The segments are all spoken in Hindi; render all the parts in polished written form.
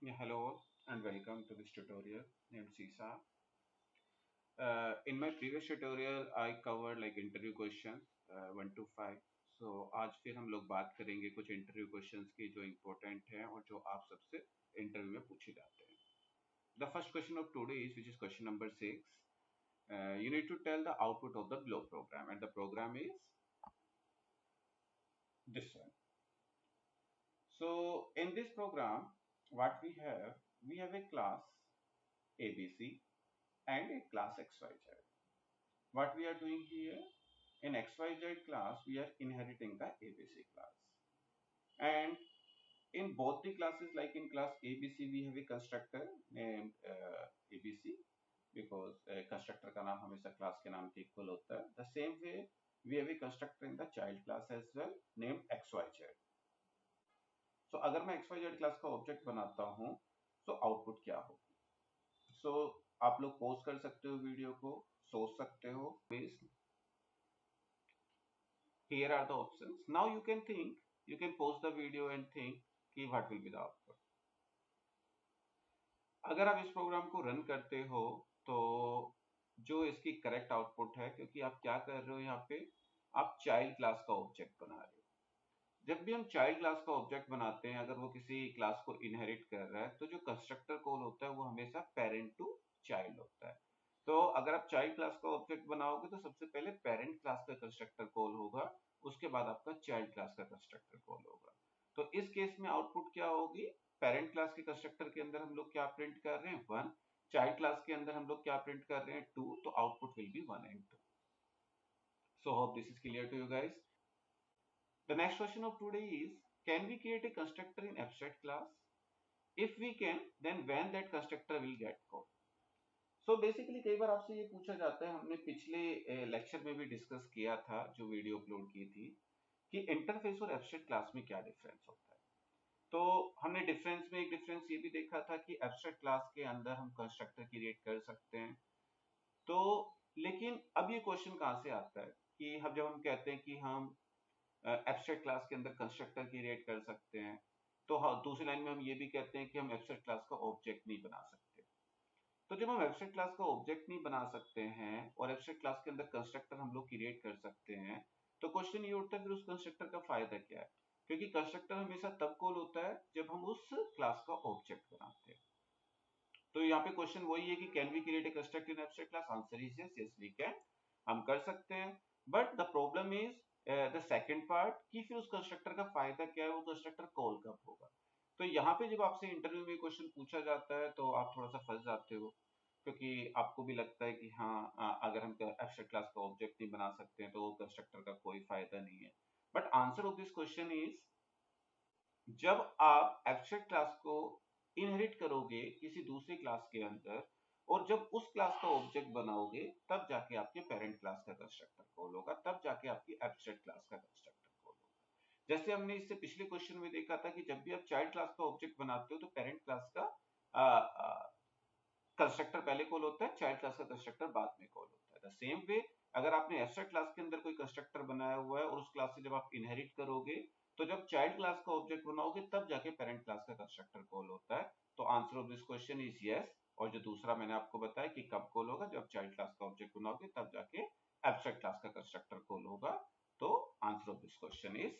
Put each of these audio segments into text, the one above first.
Yeah, hello and welcome to this tutorial named CISA. In my previous tutorial, I covered like interview questions 1 to 5. So आज फिर हम लोग बात करेंगे कुछ इंटरव्यू क्वेश्चंस की जो इम्पोर्टेंट हैं और जो आप सबसे इंटरव्यू में पूछे जाते हैं. The first question of today is which is question number 6. You need to tell the output of the below program and the program is this one. So in this program, what we have a class ABC and a class XYZ. What we are doing here in XYZ class, we are inheriting the ABC class. And in both the classes, like in class ABC, we have a constructor named ABC because constructor का नाम हमेशा class के नाम के equal होता है. The same way, we have a constructor in the child class as well named XYZ. So अगर मैं XYZ class का object बनाता हूँ, तो output क्या होगी? So आप लोग pause कर सकते हो वीडियो को, सोच सकते हो. Here are the options. Now you can think, you can pause the video and think कि what will be the output. अगर आप इस प्रोग्राम को रन करते हो तो जो इसकी करेक्ट आउटपुट है, क्योंकि आप क्या कर रहे हो यहाँ पे, आप चाइल्ड क्लास का ऑब्जेक्ट बना रहे हो. जब भी हम चाइल्ड क्लास का ऑब्जेक्ट बनाते हैं, अगर वो किसी क्लास को इनहेरिट कर रहा है, तो जो कंस्ट्रक्टर कॉल होता है वो हमेशा पेरेंट टू चाइल्ड होता है. तो अगर आप चाइल्ड क्लास का ऑब्जेक्ट बनाओगे तो सबसे पहले पेरेंट क्लास का कंस्ट्रक्टर कॉल होगा, उसके बाद आपका चाइल्ड क्लास का कंस्ट्रक्टर कॉल होगा. तो इस केस में आउटपुट क्या होगी? पेरेंट क्लास के कंस्ट्रक्टर के अंदर हम लोग क्या प्रिंट कर रहे हैं? 1. चाइल्ड क्लास के अंदर हम लोग क्या प्रिंट कर रहे हैं? 2. तो output will be 1 and 2. So hope this is clear to you guys. The next question of today is, can we create a constructor in abstract class? If we can, then when that constructor will get called? So basically कई बार आपसे ये पूछा जाता है, हमने पिछले लेक्चर में भी डिस्कस किया था, जो वीडियो अपलोड की थी, कि इंटरफेस और एब्स्ट्रैक्ट क्लास में क्या डिफरेंस होता है. तो हमने डिफरेंस में एक डिफरेंस ये भी देखा था कि एब्स्ट्रैक्ट क्लास के अंदर हम कंस्ट्रक्टर क्रिएट कर सकते हैं. तो लेकिन अब ये क्वेश्चन कहाँ से आता है कि जब हम कहते हैं कि हम एब्स्ट्रैक्ट क्लास के अंदर कंस्ट्रक्टर क्रिएट कर सकते हैं, तो हाँ, दूसरी लाइन में हम ये भी कहते हैं कि हम एब्स्ट्रैक्ट क्लास का ऑब्जेक्ट नहीं बना सकते. तो जब हम एब्स्ट्रैक्ट क्लास का ऑब्जेक्ट नहीं बना सकते हैं और एब्स्ट्रैक्ट क्लास के अंदर कंस्ट्रक्टर हम लोग क्रिएट कर सकते हैं, तो क्वेश्चन ये उठता है फिर उस कंस्ट्रक्टर का फायदा क्या है? क्योंकि कंस्ट्रक्टर हमेशा तब कॉल होता है जब हम उस क्लास का ऑब्जेक्ट बनाते हैं. तो यहाँ पे क्वेश्चन वही है कि can we create a constructor in abstract class? Answer is yes, yes we can. हम कर सकते हैं. But the problem is the second part, कि फिर उस कंस्ट्रक्टर का फायदा क्या है, वो कंस्ट्रक्टर कॉल कब होगा. तो यहाँ पे जब आपसे इंटरव्यू में क्वेश्चन पूछा जाता है तो आप थोड़ा सा फंस जाते हो, क्योंकि आपको भी लगता है कि हाँ, अगर हम एब्स्ट्रैक्ट क्लास का ऑब्जेक्ट नहीं बना सकते हैं तो वो कंस्ट्रक्टर का कोई फायदा नहीं है. But answer of this question is, जब आप एब्स्ट्रैक्ट क्लास को इनहेरिट करोगे किसी दूसरी क्लास के अंदर और जब उस क्लास का ऑब्जेक्ट बनाओगे, तब जाके आपके पेरेंट क्लास का कंस्ट्रक्टर कॉल होगा, तब जाके आपकी एब्स्ट्रैक्ट क्लास का कंस्ट्रक्टर कॉल होगा. जैसे हमने इससे पिछले क्वेश्चन में देखा था कि जब भी आप चाइल्ड क्लास का ऑब्जेक्ट बनाते हो तो पेरेंट क्लास का कंस्ट्रक्टर पहले कॉल होता है, चाइल्ड क्लास का कंस्ट्रक्टर बाद में कॉल होता है. द सेम वे, अगर आपने एब्स्ट्रैक्ट क्लास के अंदर कोई कंस्ट्रक्टर बनाया हुआ है और उस क्लास से जब आप इनहेरिट करोगे, तो जब चाइल्ड क्लास का ऑब्जेक्ट बनाओगे तब जाके पेरेंट क्लास का कंस्ट्रक्टर कॉल होता है. तो answer of this question is yes. और जो दूसरा मैंने आपको बताया कि कब कॉल होगा, जब चाइल्ड क्लास का ऑब्जेक्ट बनाओगे तब जाके एब्स्ट्रैक्ट क्लास का कंस्ट्रक्टर कॉल होगा. तो answer of this question is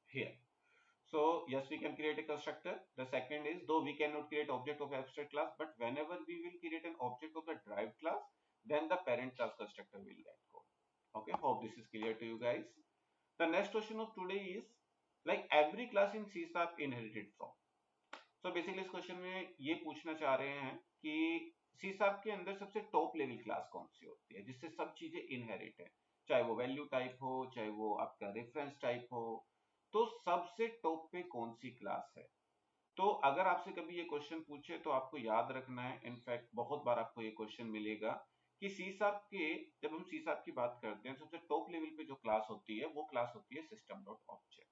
here. So yes, we can create a constructor. The second is, though we cannot create object of abstract class, but whenever we will create an object of the derived class, then the parent class constructor will get called. Okay, hope this is clear to you guys. The next question of today is, like every class in C# inherited from. So basically इस क्वेश्चन में ये पूछना चाह रहे हैं कि C# के अंदर सबसे टॉप लेवल क्लास कौन सी होती है जिससे सब चीजें इनहेरिट है, चाहे वो वैल्यू टाइप हो, चाहे वो आपका रेफरेंस टाइप हो. तो सबसे टॉप पे कौन सी क्लास है? तो अगर आपसे कभी ये क्वेश्चन पूछे तो आपको याद रखना है, इनफैक्ट बहुत बार आपको ये क्वेश्चन मिलेगा कि C# के, जब हम C# की बात करते हैं, सबसे टॉप लेवल पे जो क्लास होती है वो क्लास होती है सिस्टम डॉट ऑब्जेक्ट.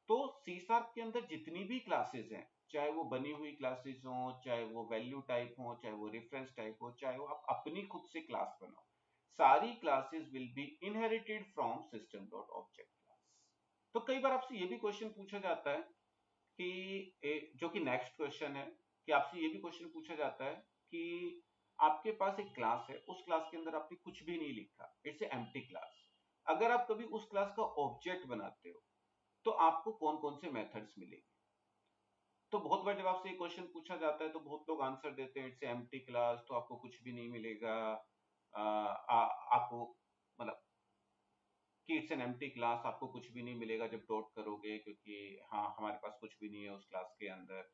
तो C# के अंदर जितनी भी क्लासेस हैं, चाहे वो बनी हुई क्लासेस हो, चाहे वो वैल्यू टाइप हो, चाहे वो रेफरेंस टाइप हो, चाहे वो आप अपनी खुद से क्लास बनाओ, सारी classes will be inherited from system dot object class. तो कई बार आपसे ये भी क्वेश्चन पूछा जाता है कि जो कि नेक्स्ट क्वेश्चन है कि आपसे ये भी क्वेश्चन पूछा जाता है कि आपके पास एक क्लास है, उस क्लास के अंदर आपने कुछ भी नहीं लिखा, इट्स ए एम्प्टी क्लास। अगर आप कभी उस क्लास का ऑब्जेक्ट बनाते हो तो आपको कौन कौन से मेथड्स मिलेंगे? तो बहुत बार जब आपसे ये क्वेश्चन पूछा जाता है तो बहुत लोग आंसर देते हैं इट्स एम्प्टी क्लास, तो आपको कुछ भी नहीं मिलेगा। आपको मतलब कि इट्स एन एम्प्टी क्लास, आपको कुछ भी नहीं मिलेगा जब डॉट करोगे, क्योंकि हाँ हमारे पास कुछ भी नहीं है उस क्लास के अंदर।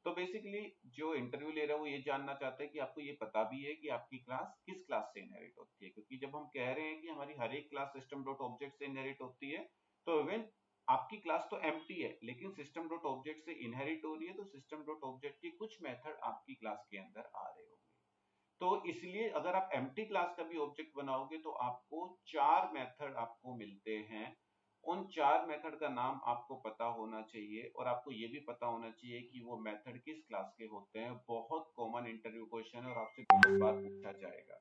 तो बेसिकली जो इंटरव्यू ले रहा है वो ये जानना चाहता है कि आपको ये पता भी है कि आपकी क्लास किस क्लास से इनहेरिट होती है, क्योंकि जब हम कह रहे हैं कि हमारी हर एक क्लास सिस्टम डॉट ऑब्जेक्ट से इनहेरिट होती है, तो इवन आपकी क्लास तो एम्प्टी है लेकिन सिस्टम डॉट ऑब्जेक्ट से इनहेरिट हो रही है, तो सिस्टम डॉट ऑब्जेक्ट की कुछ मेथड आपकी क्लास के अंदर आ रहे होंगे। तो इसलिए अगर आप एम्प्टी क्लास का भी ऑब्जेक्ट बनाओगे तो आपको चार मेथड आपको मिलते हैं। उन चार मेथड का नाम आपको पता होना चाहिए और आपको ये भी पता होना चाहिए कि वो मेथड किस क्लास के होते हैं। बहुत कॉमन इंटरव्यू क्वेश्चन है और आपसे बहुत बार पूछा जाएगा।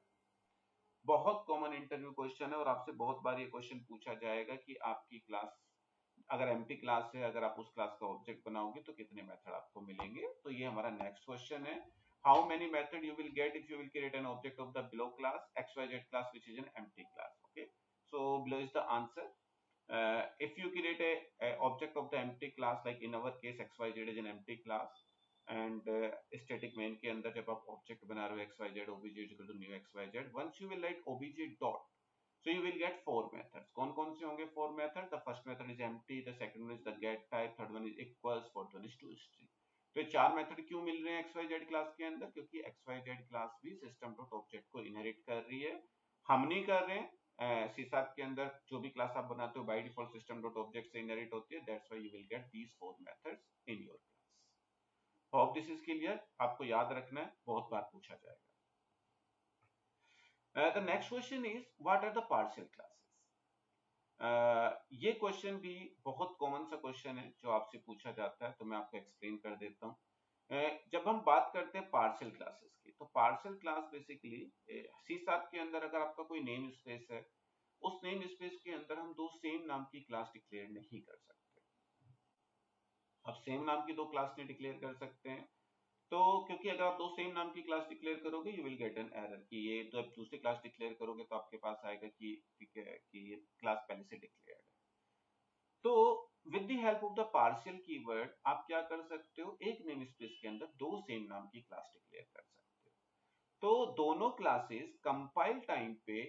बहुत कॉमन इंटरव्यू क्वेश्चन है और आपसे बहुत बार ये क्वेश्चन पूछा जाएगा कि आपकी क्लास अगर एम्प्टी क्लास है, अगर आप उस क्लास का ऑब्जेक्ट बनाओगे तो कितने मेथड आपको मिलेंगे। तो ये हमारा नेक्स्ट क्वेश्चन है, how many method you will get if you will create an object of the below class xyz class which is an empty class. Okay, so below is the answer. If you create a object of the empty class, like in our case xyz is an empty class, and static main के अंदर जब आप object बना रहे हो xyz obj is equal to new xyz, once you will write obj dot, so you will get four methods. कौन कौन से होंगे four method? The first method is empty, the second one is the get type, third one is equals, fourth one is toString. तो ये चार मेथड क्यों मिल रहे हैं xyz क्लास के अंदर? क्योंकि xyz क्लास भी सिस्टम डॉट ऑब्जेक्ट को इनहेरिट कर रही है, हम नहीं कर रहे हैं। सी शार्प के अंदर जो भी क्लास आप बनाते हो by default system dot object से इनहेरिट होती है, that's why you will get these four methods in your class. Hope this is clear, आपको याद रखना है, बहुत बार पूछा जाएगा। The next question is what are the partial classes. ये क्वेश्चन भी बहुत कॉमन सा क्वेश्चन है जो आपसे पूछा जाता है, तो मैं आपको एक्सप्लेन कर देता हूँ। जब हम बात करते हैं पार्शियल क्लासेस की, तो partial class basically C sharp के अंदर अगर आपका कोई नेम स्पेस है, उस नेम स्पेस के अंदर हम दो सेम नाम की क्लास डिक्लेयर नहीं कर सकते। अब सेम नाम की दो क्लास नहीं डिक्लेयर कर सकते हैं, तो क्योंकि अगर आप दो सेम नाम की क्लास डिक्लेयर करोगे you will get an error कि ये तो अब दूसरी क्लास डिक्लेयर करोगे तो आपके पास आएगा कि ठीक है कि ये क्लास पहले से डिक्लेयर्ड है। तो with the help of the partial keyword आप क्या कर सकते हो, एक नेम स्पेस के अंदर दो सेम नाम की क्लास डिक्लेयर कर सकते हो। तो दोनों क्लासेस कंपाइल टाइम पे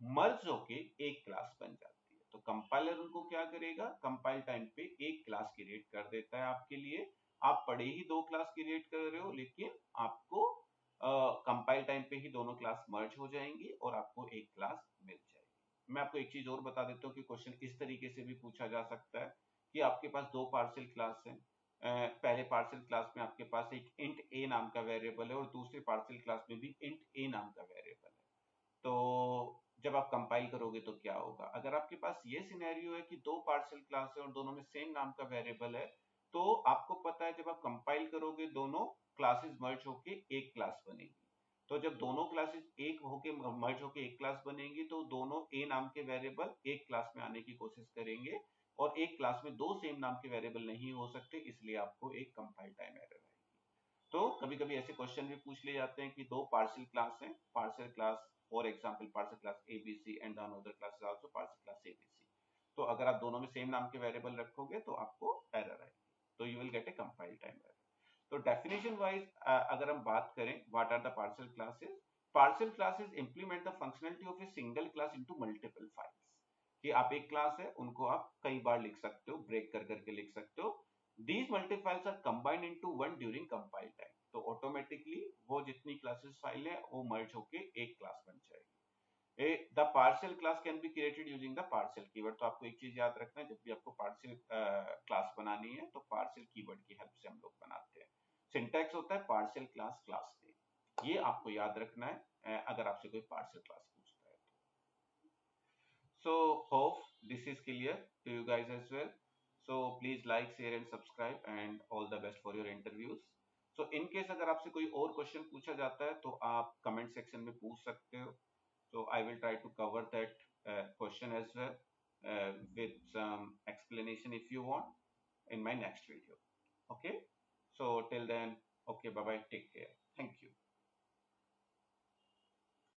मर्ज होके एक क्लास बन जाती है। तो कंपाइलर उनको क्या करेगा, कंपाइल टाइम पे एक क्लास क्रिएट कर देता है आपके लिए। आप पढ़े ही दो क्लास क्रिएट कर रहे हो, लेकिन आपको कंपाइल टाइम पे ही दोनों क्लास मर्ज हो जाएंगी और आपको एक क्लास मिल जाएगी। मैं आपको एक चीज और बता देता हूँ कि क्वेश्चन इस तरीके से भी पूछा जा सकता है कि आपके पास दो पार्शियल क्लास है। पहले पार्शियल क्लास में आपके पास एक इंट ए नाम का वेरिएबल है और दूसरी पार्शियल क्लास में भी इंट ए नाम का वेरिएबल है। तो जब आप कंपाइल करोगे तो क्या होगा, अगर आपके पास ये सिनेरियो है कि दो पार्शियल क्लास है और दोनों में सेम नाम का वेरिएबल है, तो आपको पता है जब आप कंपाइल करोगे दोनों क्लासेस मर्ज होके एक क्लास बनेगी। तो जब दोनों क्लासेस एक होके मर्ज होके एक क्लास बनेंगी तो दोनों ए नाम के वेरिएबल एक क्लास में आने की कोशिश करेंगे, और एक क्लास में दो सेम नाम के वेरिएबल नहीं हो सकते, इसलिए आपको एक कंपाइल टाइम एरर आएगी। तो कभी कभी ऐसे क्वेश्चन भी पूछ लिए जाते हैं कि दो पार्शियल क्लास हैं, partial class for example partial class ABC and another class is also partial class ABC. तो अगर आप दोनों में सेम नाम के वेरिएबल रखोगे तो आपको एरर आएगी, तो you will get a compile time error. तो डेफिनेशन वाइज अगर हम बात करें what are the partial classes, partial classes implement the functionality of a single class into multiple files. कि आप एक क्लास है उनको आप कई बार लिख सकते हो, ब्रेक कर करके लिख सकते हो। These multifiles are combined into one during compile time. तो ऑटोमेटिकली वो जितनी क्लासेस फाइल है वो मर्ज होके एक क्लास बन जाएगी। The partial class can be created using the partial keyword. तो आपको एक चीज याद रखना है, जब भी आपको पार्शियल क्लास बनानी है तो पार्शियल कीवर्ड की हेल्प से हम लोग बनाते हैं। सिंटैक्स होता है पार्शियल क्लास क्लास नेम, ये आपको याद रखना है अगर आपसे कोई पार्शियल क्लास पूछता है तो। So hope this is clear to you guys as well. So please like, share and subscribe and all the best for your interviews. So in case अगर आपसे कोई और क्वेश्चन पूछा जाता है तो आप कमेंट सेक्शन में पूछ सकते हो। So I will try to cover that question as well with some explanation if you want in my next video. Okay, so till then, okay, bye bye, take care, thank you.